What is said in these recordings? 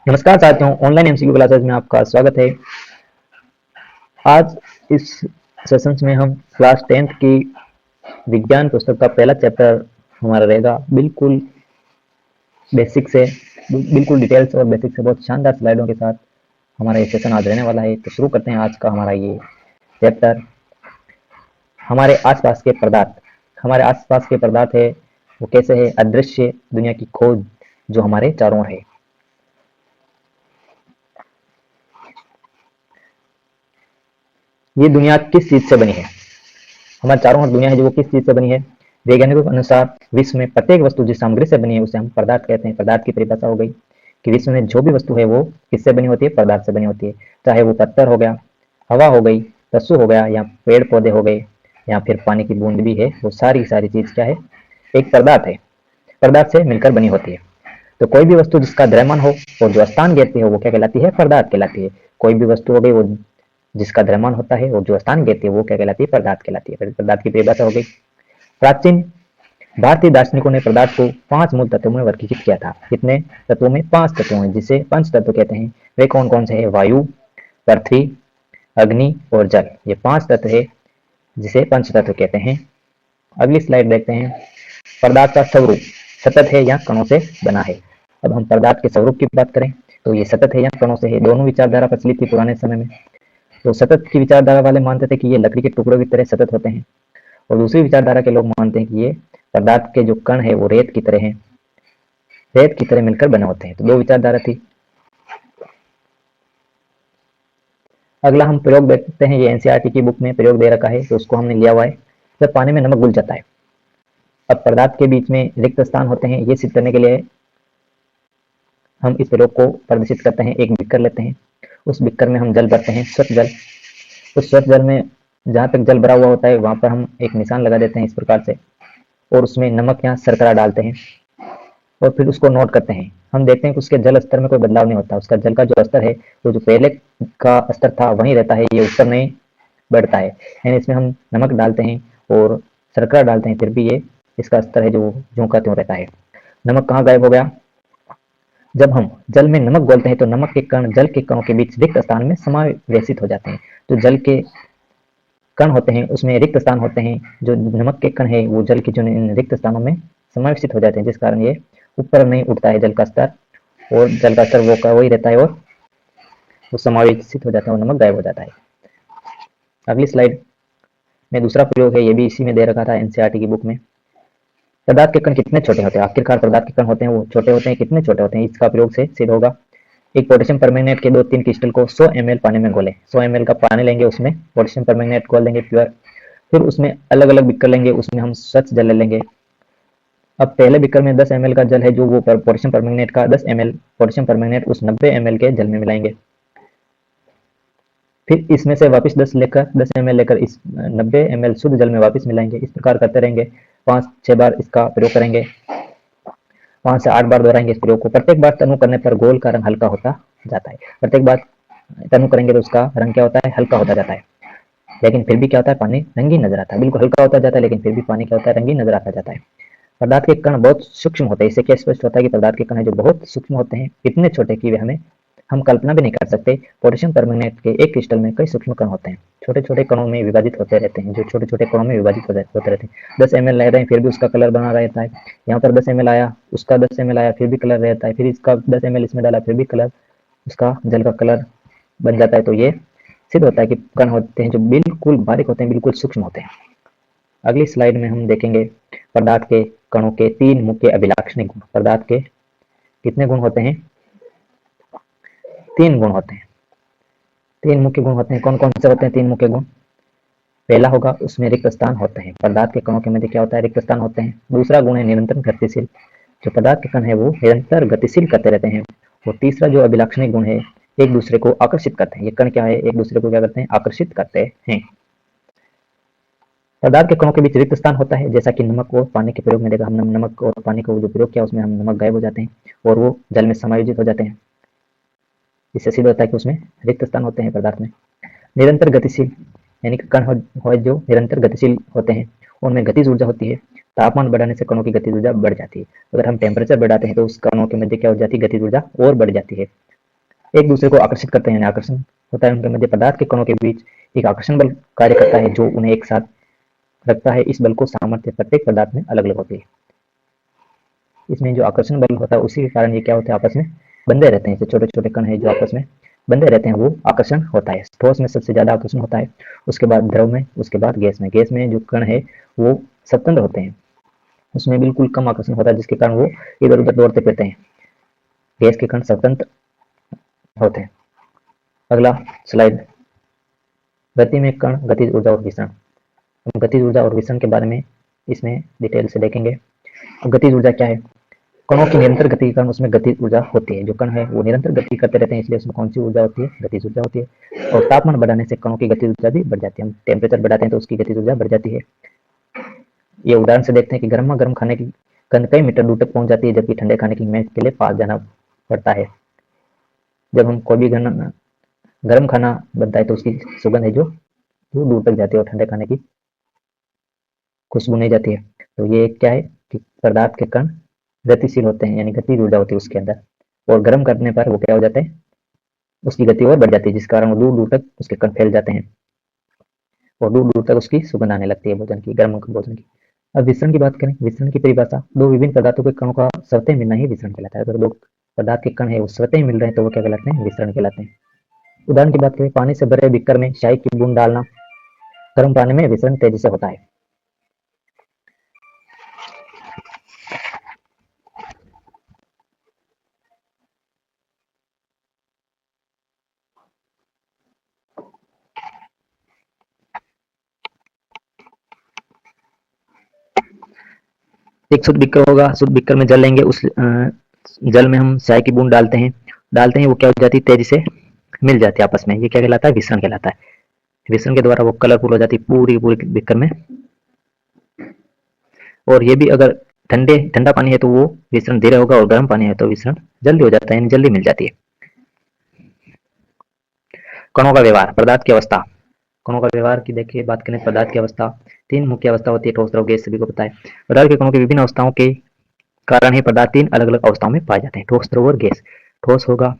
नमस्कार साथियों, online MCQ classes में आपका स्वागत है। आज इस सेशन में हम क्लास 10th की विज्ञान पुस्तक का पहला चैप्टर हमारा रहेगा। बिल्कुल बेसिक से बिल्कुल डिटेल्स और बेसिक से बहुत शानदार स्लाइडों के साथ हमारा ये सेशन आज रहने वाला है। तो शुरू करते हैं आज का हमारा ये चैप्टर। हमारे आसपास के पदार्थ। हमारे आसपास के पदार्थ है वो कैसे है? अदृश्य दुनिया की खोज जो हमारे चारों ओर है। ये दुनिया किस चीज से बनी है? हमारे चारों ओर दुनिया है जो वो किस चीज से बनी है? वैज्ञानिकों के अनुसार विश्व में प्रत्येक वस्तु जिस सामग्री से बनी है उसे हम पदार्थ कहते हैं। पदार्थ की परिभाषा हो गई कि विश्व में जो भी वस्तु है वो किससे बनी होती है? पदार्थ से बनी होती है। चाहे वो पत्थर हो गया, हवा हो गई, पशु हो गया, या पेड़ पौधे हो गए, या फिर पानी की बूंद भी है, वो सारी सारी चीज क्या है? एक पदार्थ है। पदार्थ से मिलकर बनी होती है। तो कोई भी वस्तु जिसका द्रव्यमान हो और जो स्थान घेरती है वो क्या कहलाती है? पदार्थ कहलाती है। कोई भी वस्तु हो गई वो जिसका द्रव्यमान होता है और जो स्थान घेरती है वो क्या कहलाती है? पदार्थ कहलाती है। पदार्थ की परिभाषा हो गई। प्राचीन भारतीय दार्शनिकों ने पदार्थ को 5 मूल तत्वों में वर्गीकृत किया था। कितने तत्वों में? 5 तत्वों में, जिसे पंच तत्व कहते हैं। वे कौन कौन से हैं? वायु, पृथ्वी, अग्नि और जल। ये 5 तत्व है जिसे पंच तत्व कहते हैं। अगली स्लाइड देखते हैं। पदार्थ का स्वरूप सतत है या कणों से बना है? अब हम पदार्थ के स्वरूप की बात करें तो ये सतत है या कणों से है। दोनों विचारधारा प्रचलित थी पुराने समय में। तो सतत की विचारधारा वाले मानते थे कि ये लकड़ी के टुकड़ों की तरह सतत होते हैं, और दूसरी विचारधारा के लोग मानते हैं कि ये पदार्थ के जो कण है वो रेत की तरह हैं, रेत की तरह मिलकर बने होते हैं। तो दो विचारधारा थी। अगला हम प्रयोग देखते हैं। ये एनसीईआरटी की बुक में प्रयोग दे रखा है तो उसको हमने लिया हुआ है। जब पानी में नमक घुल जाता है, अब पदार्थ के बीच में रिक्त स्थान होते हैं। ये सिद्ध करने के लिए हम इस प्रयोग को प्रदर्शित करते हैं। एक बिक्कर लेते हैं, उस बिक्कर में हम जल भरते हैं, स्वच्छ जल। उस स्वच्छ जल में जहाँ तक जल भरा हुआ होता है वहां पर हम एक निशान लगा देते हैं इस प्रकार से, और उसमें नमक या शर्करा डालते हैं और फिर उसको नोट करते हैं। हम देखते हैं कि उसके जल स्तर में कोई बदलाव नहीं होता। उसका जल का जो स्तर है वो जो पहले का स्तर था वहीं रहता है, ये ऊपर नहीं बढ़ता है। यानी इसमें हम नमक डालते हैं और शर्करा डालते हैं, फिर भी ये इसका स्तर है जो ज्यों का त्यों रहता है। नमक कहाँ गायब हो गया? जब हम जल में नमक घोलते हैं तो नमक के कण जल के कणों के बीच रिक्त स्थान में समावेशित हो जाते हैं। तो जल के कण होते हैं उसमें रिक्त स्थान होते हैं। जो नमक के कण है वो जल के जो रिक्त स्थानों में समावेशित हो जाते हैं, जिस कारण ये ऊपर नहीं उठता है जल का स्तर, और जल का स्तर वो का वही रहता है और वो समावेशित हो जाता है और नमक गायब हो जाता है। अगली स्लाइड में दूसरा प्रयोग है, ये भी इसी में दे रखा था एनसीईआरटी की बुक में। पदार्थ के कण कितने छोटे होते हैं? आखिरकार पदार्थ के कण होते हैं वो छोटे होते हैं। कितने छोटे होते हैं? इसका प्रयोग से सिद्ध होगा। एक पोटेशियम परमैंगनेट के 2-3 क्रिस्टल को 100 ml पानी में घोलें। 100 ml का पानी लेंगे, उसमें पोटेशियम परमैंगनेट घोल देंगे प्योर। फिर उसमें अलग अलग बिक्कर लेंगे, उसमें हम स्वच्छ जल ले लेंगे। अब पहले बिक्कर में 10 ml का जल है जो वो पोटेशियम परमैंगनेट का 10 ml पोटेशियम परमैंगनेट उस 90 ml के जल में मिलाएंगे। फिर इसमें से वापस 10 ml लेकर इस 90 ml शुद्ध जल में वापस मिलाएंगे। इस प्रकार करते रहेंगे। 5-6 बार इसका प्रयोग करेंगे, 5 से 8 बार दोहराएंगे इस प्रयोग को। प्रत्येक बार तनु करने पर घोल का रंग हल्का होता जाता है। प्रत्येक बार तनु करेंगे तो उसका रंग क्या होता है? हल्का होता जाता है। लेकिन फिर भी क्या होता है? पानी रंगीन नजर आता है। बिल्कुल हल्का होता जाता है लेकिन फिर भी पानी क्या होता है? रंगीन नजर आता जाता है। पदार्थ के कण बहुत सूक्ष्म होते हैं। इससे क्या स्पष्ट होता है कि पदार्थ के कण है जो बहुत सूक्ष्म होते हैं, इतने छोटे कि वे हमें हम कल्पना भी नहीं कर सकते। पोटेशियम परमैंगनेट के एक क्रिस्टल में कई सूक्ष्म कण होते हैं, छोटे छोटे कणों में विभाजित होते रहते हैं, जो छोटे छोटे कणों में विभाजित होते रहते हैं। 10 ml ले रहे हैं फिर भी उसका कलर बना रहता है। यहाँ पर 10 ml आया, उसका 10 ml आया, फिर भी कलर रहता है। फिर इसका 10 ml इसमें डाला, फिर भी कलर, उसका जल का कलर बन जाता है। तो ये सिद्ध होता है कि कण होते हैं जो बिल्कुल बारीक होते हैं, बिल्कुल सूक्ष्म होते हैं। अगली स्लाइड में हम देखेंगे पदार्थ के कणों के 3 मुख्य अभिलाक्षणिक गुण। पदार्थ के कितने गुण होते हैं? 3 गुण होते हैं। 3 मुख्य गुण होते हैं। कौन कौन से होते हैं 3 मुख्य गुण? पहला होगा उसमें रिक्त स्थान होते हैं। पदार्थ के कणों के मध्य क्या होता है? रिक्त स्थान होते हैं। दूसरा गुण है निरंतर गतिशील। जो पदार्थ के कण है वो निरंतर गतिशील करते रहते हैं। और तीसरा जो अभिलाक्षणिक गुण है, एक दूसरे को आकर्षित करते हैं। ये कण क्या है? एक दूसरे को क्या करते हैं? आकर्षित करते हैं। पदार्थ के कणों के बीच रिक्त स्थान होता है, जैसा कि नमक और पानी के प्रयोग में देखा हमने। नमक और पानी का जो प्रयोग किया उसमें हम नमक गायब हो जाते हैं और वो जल में समायोजित हो जाते हैं। इससे सिद्ध होता है कि उसमें रिक्त स्थान होते हैं पदार्थ में। निरंतर गतिशील यानी कि कण हो जो निरंतर गतिशील होते हैं उनमें गतिज ऊर्जा होती है। तापमान बढ़ाने से कणों की गतिज ऊर्जा बढ़ जाती है। अगर हम टेम्परेचर बढ़ाते हैं तो उस कणों के मध्य क्या हो जाती है? गतिज ऊर्जा और बढ़ जाती है। एक दूसरे को आकर्षित करते हैं, आकर्षण होता है उनके मध्य। पदार्थ के कणों के बीच एक आकर्षण बल कार्य करता है जो उन्हें एक साथ रखता है। इस बल को सामर्थ्य प्रत्येक पदार्थ में अलग अलग होती है। इसमें जो आकर्षण बल होता है उसी के कारण ये क्या होता है, आपस में बंधे रहते हैं। छोटे छोटे कण है जो आपस में बंधे रहते हैं, वो आकर्षण होता है। ठोस में सबसे ज्यादा आकर्षण होता है, उसके बाद द्रव में, उसके बाद गैस में। गैस में जो कण है वो स्वतंत्र होते हैं, उसमें बिल्कुल कम आकर्षण होता है, जिसके कारण वो इधर उधर दौड़ते फिरते हैं। गैस के कण स्वतंत्र होते हैं। अगला स्लाइड, गति में कण, गतिज ऊर्जा और विसरण। हम गतिज ऊर्जा और विसरण के बारे में इसमें डिटेल से देखेंगे। गतिज ऊर्जा क्या है? कणों की निरंतर गति के कारण उसमें गतिज ऊर्जा होती है। जो कण है वो निरंतर गति करते रहते हैं, इसलिए उसमें कौन सी ऊर्जा होती है? गतिज ऊर्जा होती है। और तापमान बढ़ाने से कणों की गतिज ऊर्जा भी बढ़ जाती है। हम टेम्परेचर बढ़ाते हैं तो उसकी गतिज ऊर्जा बढ़ जाती है। ये उदाहरण से देखते हैं कि गर्मा गर्म खाने की गंध कई मीटर दूर तक पहुंच जाती है, जबकि ठंडे खाने की महक के लिए पास जाना पड़ता है। जब हम कोई भी गर्म खाना बनता है तो उसकी सुगंध है जो दूर दूर तक जाती है, और ठंडे खाने की खुशबू नहीं जाती है। तो ये क्या है कि पदार्थ के कण गतिशील होते हैं, यानी गतिज ऊर्जा होती है उसके अंदर, और गर्म करने पर वो क्या हो जाते हैं, उसकी गति और बढ़ जाती है, जिस कारण वो दूर दूर तक उसके कण फैल जाते हैं और दूर दूर तक उसकी सुगंध आने लगती है भोजन की, गर्म भोजन की। अब विसरण की बात करें। विसरण की परिभाषा, दो विभिन्न पदार्थों के कणों का स्वतः मिलना ही विसरण कहलाता है। अगर दो पदार्थ के कण है वो स्वतः मिल रहे हैं तो वो क्या कहलाते हैं? विसरण कहलाते हैं। उदाहरण की बात करें, पानी से भरे बीकर में चाय की बूंद डालना। गर्म पानी में विसरण तेजी से होता है। एक शुद्ध बीकर होगा, शुद्ध बीकर में जल लेंगे, उस जल में हम चाय की बूंद डालते हैं, वो क्या हो जाती है? तेजी से मिल जाती है आपस में। ये क्या कहलाता है? विसरण कहलाता है। विसरण के द्वारा वो कलरफुल हो जाती है पूरी पूरी बीकर में। और ये भी अगर ठंडा पानी है तो वो विसरण धीरे होगा, और गर्म पानी है तो विसरण जल्दी हो जाता है, यानी जल्दी मिल जाती है। कणों का व्यवहार, पदार्थ की अवस्था। कणों का व्यवहार की देखिए बात करें, पदार्थ की अवस्था, तीन मुख्य अवस्था होती है, ठोस, द्रव, गैस, सभी को पता है। पदार्थ के कणों की विभिन्न अवस्थाओं के कारण ही पदार्थ तीन अलग अलग अवस्थाओं में पाए जाते हैं, ठोस, द्रव और गैस। ठोस होगा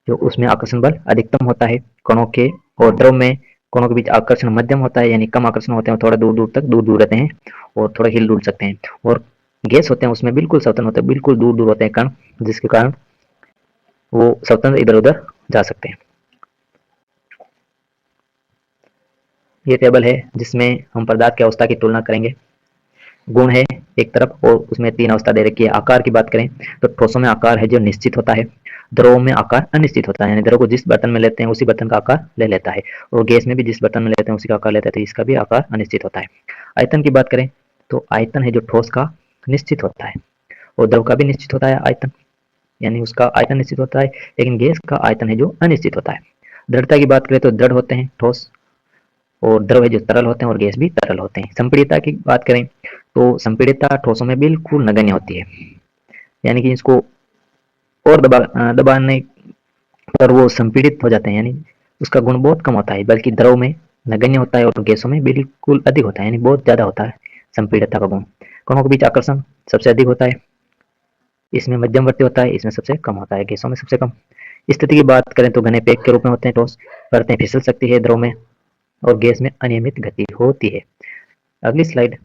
जो उसमें आकर्षण बल अधिकतम होता है कणों के, और द्रव में कणों के बीच आकर्षण मध्यम होता है, यानी कम आकर्षण होते हैं, थोड़ा दूर दूर तक दूर रहते हैं और थोड़ा हिल डुल सकते हैं। और गैस होते हैं उसमें बिल्कुल स्वतंत्र होते हैं, बिल्कुल दूर दूर होते हैं कण, जिसके कारण वो स्वतंत्र इधर उधर जा सकते हैं। ये टेबल है जिसमें हम पदार्थ की अवस्था की तुलना करेंगे। गुण है एक तरफ और उसमें तीन अवस्था दे रखी है। आकार की बात करें तो ठोसों में आकार है जो निश्चित होता है, द्रवों में आकार अनिश्चित होता है, यानी द्रव को जिस बर्तन में लेते हैं उसी बर्तन का आकार ले लेता है, और गैस में भी जिस बर्तन में लेते हैं उसी का आकार लेता है, तो इसका भी आकार अनिश्चित होता है। आयतन की बात करें तो आयतन है जो ठोस का निश्चित होता है, और द्रव का भी निश्चित होता है आयतन, यानी उसका आयतन निश्चित होता है, लेकिन गैस का आयतन है जो अनिश्चित होता है। दृढ़ता की बात करें तो दृढ़ होते हैं ठोस, और द्रव है जो तरल होते हैं, और गैस भी तरल होते हैं। संपीड़ितता की बात करें तो संपीड़ितता ठोसों में बिल्कुल नगण्य होती है, यानी कि इसको और दबाने पर वो संपीड़ित हो जाते हैं, यानी उसका गुण बहुत कम होता है, बल्कि द्रव में नगण्य होता है और गैसों में बिल्कुल अधिक होता है, यानी बहुत ज्यादा होता है संपीड़ितता का गुण। कणों के बीच आकर्षण सबसे अधिक होता है, इसमें मध्यमवर्ती होता है, इसमें सबसे कम होता है, गैसों में सबसे कम। स्थिति की बात करें तो घने पैक के रूप में होते हैं ठोस, परतें फिसल सकती है द्रव में, और गैस में अनियमित गति होती है। अगली स्लाइड,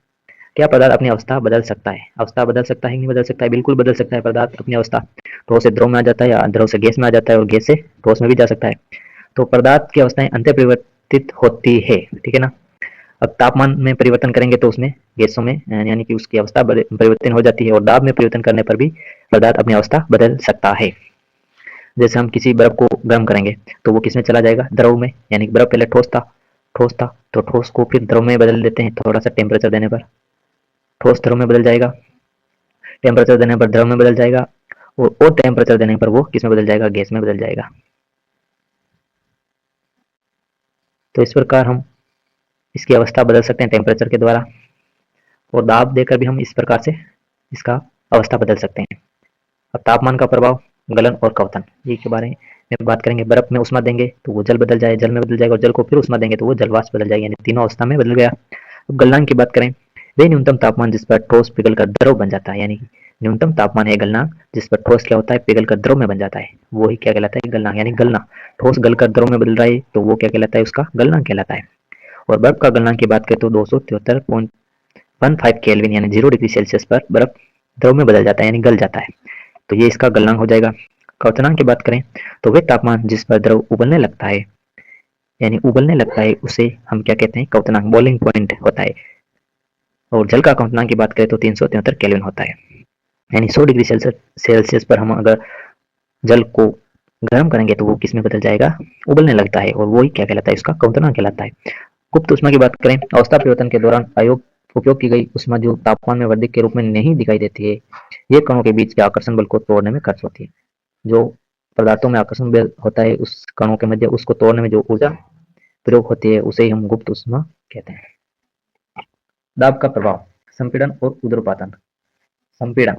क्या पदार्थ अपनी अवस्था बदल सकता है? अवस्था बदल सकता है कि नहीं बदल सकता है? बिल्कुल बदल सकता है पदार्थ अपनी अवस्था। ठोस से द्रव में आ जाता है, या द्रव से गैस में आ जाता है, और गैस से ठोस में भी जा सकता है। तो पदार्थ की अवस्थाएं अंतर परिवर्तित होती है, ठीक है ना। अब तापमान में परिवर्तन करेंगे तो उसमें गैसों में यानी कि उसकी अवस्था परिवर्तन हो जाती है, और दाब में परिवर्तन करने पर भी पदार्थ अपनी अवस्था बदल सकता है। जैसे हम किसी बर्फ को गर्म करेंगे तो वो किसमें चला जाएगा? द्रव में, यानी कि बर्फ पहले ठोस था तो ठोस को फिर द्रव में बदल देते हैं थोड़ा सा टेम्परेचर देने पर, ठोस द्रव में बदल जाएगा, टेम्परेचर देने पर द्रव में बदल जाएगा, और टेम्परेचर देने पर वो किस में बदल जाएगा? गैस में बदल जाएगा। तो इस प्रकार हम इसकी अवस्था बदल सकते हैं टेम्परेचर के द्वारा, और दाब देकर भी हम इस प्रकार से इसका अवस्था बदल सकते हैं। अब तापमान का प्रभाव, गलन और कवतन, ये के बारे में बात करेंगे। बर्फ में उष्मा देंगे तो वो जल बदल जाए, जल में बदल जाएगा, और जल को फिर उष्मा देंगे तो वो जलवाष्प बदल जाएगा, यानी तीनों अवस्था में बदल गया। अब गलनांक की बात करें, वे न्यूनतम तापमान जिस पर ठोस पिघलकर द्रव बन जाता है, यानी न्यूनतम तापमान है गलनांक, जिस पर ठोस क्या होता है, पिघल कर द्रव में बन जाता है, वो ही क्या कहलाता है, गलनांक। यानी गलना, ठोस गलकर द्रव में बदल रहा है तो वो क्या कहलाता है, उसका गलनांक कहलाता है। और बर्फ का गलनांक की बात करें तो 273.15 केल्विन यानी 0 डिग्री सेल्सियस पर बर्फ द्रव में बदल जाता है, यानी गल जाता है, तो ये इसका गलनांक हो जाएगा। क्वथनांक की बात करें तो वे तापमान जिस पर द्रव उबलने लगता है, यानी उबलने लगता है, उसे हम क्या कहते हैं, क्वथनांक, बॉइलिंग पॉइंट होता है। और जल का क्वथनांक की बात करें तो 373 केल्विन होता है, यानी 100 डिग्री सेल्सियस पर हम अगर जल को गर्म करेंगे तो वो किस में बदल जाएगा, उबलने लगता है, और वही क्या कहलाता है, इसका क्वथनांक कहलाता है। गुप्त ऊष्मा की बात करें, अवस्था परिवर्तन के दौरान उपयोग की गई ऊष्मा जो तापमान में वृद्धि के रूप में नहीं दिखाई देती है, ये कणों के बीच के आकर्षण बल को तोड़ने में खर्च होती है। जो पदार्थों में आकर्षण बल होता है उस कणों के मध्य, उसको तोड़ने में जो ऊर्जा प्रयोग होती है उसे ही हम गुप्त ऊष्मा कहते हैं। दाब का प्रभाव, संपीड़न और ऊर्ध्वपातन। संपीड़न,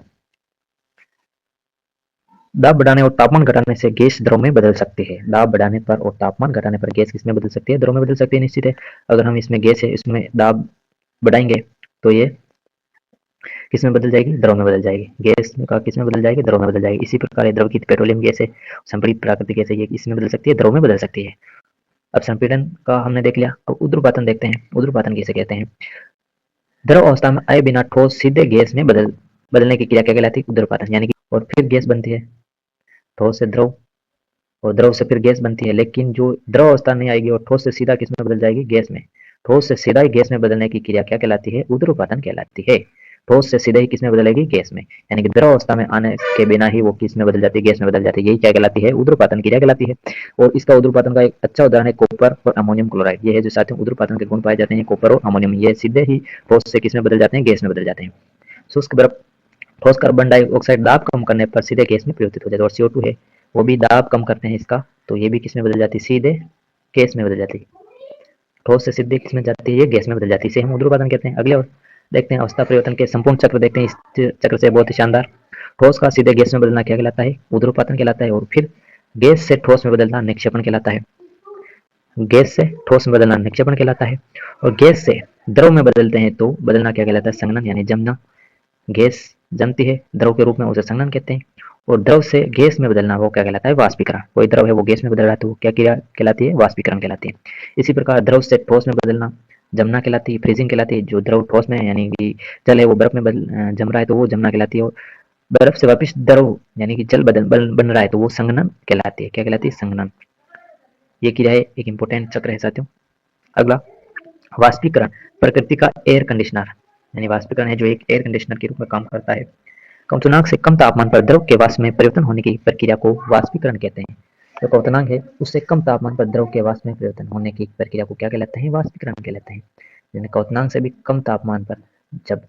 दाब बढ़ाने और तापमान घटाने से गैस द्रव में बदल सकती है। दाब बढ़ाने पर और तापमान घटाने पर गैस किसमें बदल सकती है, द्रव में बदल सकती है, निश्चित है। अगर हम इसमें गैस है, इसमें दाब बढ़ाएंगे तो ये किसमें बदल जाएगी, द्रव में बदल जाएगी। गैस का किसमें बदल जाएगी, द्रव में बदल जाएगी। इसी प्रकार द्रव की पेट्रोलियम गैस है, संपीड़ित प्राकृतिक गैस है, ये इसमें बदल सकती है, द्रव में बदल सकती है। अब संपीड़न का हमने देख लिया, अब ऊर्ध्वपातन देखते हैं। ऊर्ध्वपातन किसे कहते हैं, द्रव अवस्था में आए बिना ठोस सीधे गैस में बदलने की क्रिया क्या कहलाती है, ऊर्ध्वपातन। यानी कि और फिर गैस बनती है, ठोस से द्रव और द्रव से फिर गैस बनती है, लेकिन जो द्रव अवस्था नहीं आएगी और ठोस से सीधा किस में बदल जाएगी, गैस में। ठोस से सीधा ही गैस में बदलने की क्रिया क्या कहलाती है, ऊर्ध्वपातन कहलाती है। ठोस से सीधे ही किस में बदलेगी, गैस में, यानी कि द्रव अवस्था में आने के बिना ही वो किस में बदल जाती है, गैस में बदल जाती है। यही क्या कहलाती है, ऊर्ध्वपातन क्रिया कहलाती है। और इसका ऊर्ध्वपातन का एक अच्छा उदाहरण है कॉपर और अमोनियम क्लोराइड। ये है जो साथियों ऊर्ध्वपातन के गुण पाए जाते हैं, कॉपर और अमोनियम, ये सीधे ही ठोस से किस में बदल जाते हैं, गैस में बदल जाते हैं। शुष्क बर्फ, ठोस कार्बन डाइऑक्साइड दाब कम करने पर सीधे गैस में परिवर्तित हो जाता है। और CO2 है, वो भी दाब कम करते हैं इसका, तो ये भी किसमें बदल जाती है, सीधे गैस में बदल जाती है। ठोस से सीधे किसमें जाती है, ये गैस में बदल जाती है, इसे हम ऊर्ध्वपातन कहते हैं। अगले और देखते हैं अवस्था परिवर्तन के संपूर्ण चक्र देखते हैं। इस चक्र से बहुत ही शानदार, ठोस का सीधे गैस में बदलना क्या कहलाता है, ऊर्ध्वपातन कहलाता है। और फिर गैस से ठोस में बदलना निक्षेपण कहलाता है। गैस से ठोस में बदलना निक्षेपण कहलाता है। और गैस से द्रव में बदलते हैं तो बदलना क्या कहलाता है, संघनन यानी जमना। गैस जमती है द्रव के रूप में, उसे संघनन कहते हैं। और द्रव से गैस में बदलना वो क्या कहलाता है, वाष्पीकरण। कोई द्रव है वो गैस में बदल रहा है तो वो क्या क्रिया कहलाती है, वाष्पीकरण कहलाती है। इसी प्रकार द्रव से ठोस में बदलना जमना कहलाती है, फ्रीजिंग कहलाती है। जो द्रव ठोस में यानी कि जल है वो बर्फ में जम रहा है तो वो जमना कहलाती है। और बर्फ से वापिस द्रव यानी कि जल बन रहा है तो वो संघनन कहलाती है। क्या कहलाती है, संघनन। ये क्रिया है, एक इंपॉर्टेंट चक्र है साथियों। अगला वाष्पीकरण, प्रकृति का एयर कंडीशनर, यानी वाष्पीकरण है जो एक एयर कंडीशनर के रूप में काम करता है। क्वथनांक से कम तापमान पर द्रव के वाष्प में परिवर्तन होने की प्रक्रिया को वाष्पीकरण कहते हैं। जो क्वथनांक है उससे कम तापमान पर द्रव के वाष्प में परिवर्तन होने की प्रक्रिया को क्या कहलाते हैं, वाष्पीकरण कहलाते हैं। यानी क्वथनांक से भी कम तापमान पर जब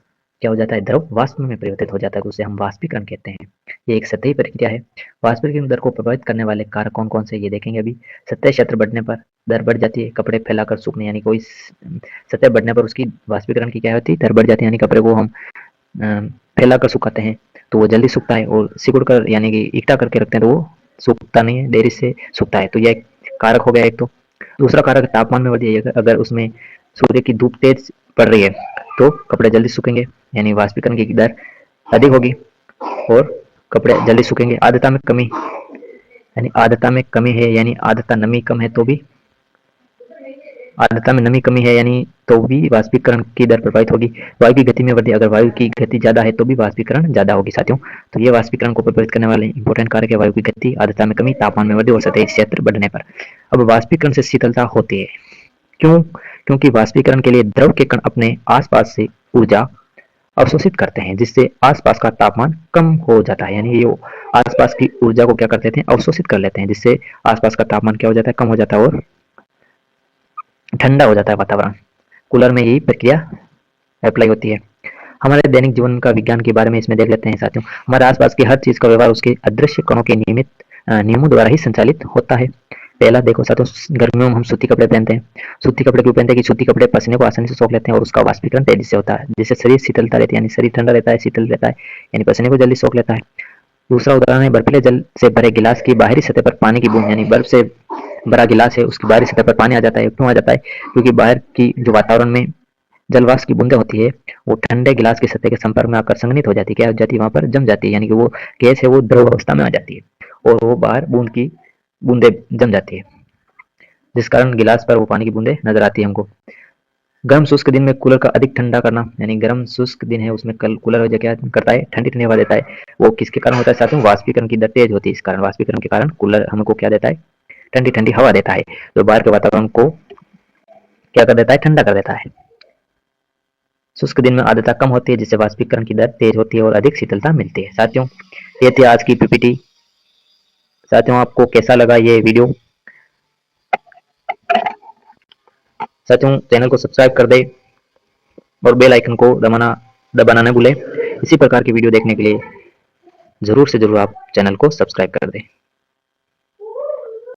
क्या हो जाता है, द्रव वाष्प में परिवर्तित हो जाता है तो उसे हम वाष्पीकरण कहते हैं। ये एक सतही प्रक्रिया है। वाष्पीकरण दर को प्रभावित करने वाले कारक कौन कौन से, ये देखेंगे अभी। सतह क्षेत्र बढ़ने पर दर बढ़ जाती है, कपड़े फैलाकर सूखने, यानी कोई सतह बढ़ने पर उसकी वाष्पीकरण की क्या होती है, दर बढ़ जाती है। यानी कपड़े को हम फैलाकर सुखाते हैं तो वो जल्दी सूखता है, और सिकुड़ कर यानी कि इकट्ठा करके रखते हैं तो वो सूखता नहीं है, देरी से सूखता है। तो यह कारक हो गया एक। तो दूसरा कारक तापमान में वृद्धि है। अगर उसमें सूर्य की धूप तेज पड़ रही है तो कपड़े जल्दी सूखेंगे, यानी वाष्पीकरण की दर अधिक होगी और कपड़े जल्दी सूखेंगे। आर्द्रता में कमी, यानी आर्द्रता में कमी है, यानी आर्द्रता नमी कम है तो भी, आर्द्रता में नमी कमी है यानी तो भी वाष्पीकरण की दर प्रभावित होगी। वायु की गति में वृद्धि, अगर वायु की गति ज्यादा है तो भी वाष्पीकरण ज्यादा होगी साथियों। तो ये वाष्पीकरण को प्रभावित करने वाले इंपॉर्टेंट कारक है, वायु की गति, आर्द्रता में कमी, तापमान में वृद्धि और सतही क्षेत्र बढ़ने पर। अब वाष्पीकरण से शीतलता होती है, क्यों, क्योंकि वाष्पीकरण के लिए द्रव के कण अपने आसपास से ऊर्जा अवशोषित करते हैं, जिससे आसपास का तापमान कम हो जाता है। यानी ये आसपास की ऊर्जा को क्या कर लेते हैं, अवशोषित कर लेते हैं, जिससे आसपास का तापमान क्या हो जाता है, कम हो जाता है और ठंडा हो जाता है वातावरण। कूलर में यही प्रक्रिया अप्लाई होती है। हमारे दैनिक जीवन का विज्ञान के बारे में इसमें देख लेते हैं साथियों। हमारे आसपास की हर चीज का व्यवहार उसके अदृश्य कणों के नियमित नियमों द्वारा ही संचालित होता है। पहला देखो साथियों, गर्मियों में हम सूती कपड़े पहनते हैं। सूती कपड़े क्यों पहनते हैं, कि सूती कपड़े पसीने को आसानी से सोख लेते हैं और उसका वाष्पीकरण तेजी से होता है, जिससे शरीर शीतलता रहती है, यानी शरीर ठंडा रहता है, शीतल रहता है, यानी पसीने को जल्दी सोख लेता है। दूसरा उदाहरण है, बर्फीले जल से भरे गिलास की बाहरी सतह पर पानी की बूंद, यानी बर्फ से भरा गिलास है उसकी बाहरी सतह पर पानी आ जाता है। क्यों आ जाता है, क्योंकि बाहर की जो वातावरण में जलवाष्प की बूंदें होती है वो ठंडे गिलास की सतह के संपर्क में आकर संघनित हो जाती है, क्या हो जाती है, वहां पर जम जाती है, यानी कि वो गैस है वो द्रव अवस्था में आ जाती है और वो बाहर बूंद की बूंदे जम जाती है, जिस कारण गिलास पर वो पानी की बूंदे नजर आती है हमको। गर्म शुष्क दिन में कूलर का अधिक ठंडा करना, यानी गर्म शुष्क दिन है उसमें कूलर जो क्या करता है, ठंडी ठंडी हवा देता है। वो किसके कारण होता है साथियों, वाष्पीकरण की दर तेज होती है, इस कारण वाष्पीकरण के कारण कूलर हमको क्या देता है, ठंडी ठंडी हवा देता है, जो बाहर के वातावरण को क्या कर देता है, ठंडा कर देता है। शुष्क दिन में आर्द्रता कम होती है जिससे वाष्पीकरण की दर तेज होती है और अधिक शीतलता मिलती है। साथियों ये थी आज की पीपीटी। साथियों आपको कैसा लगा ये वीडियो? साथियों चैनल को सब्सक्राइब कर दे और बेल आइकन को दबाना न भूले। इसी प्रकार की वीडियो देखने के लिए जरूर से जरूर आप चैनल को सब्सक्राइब कर दें।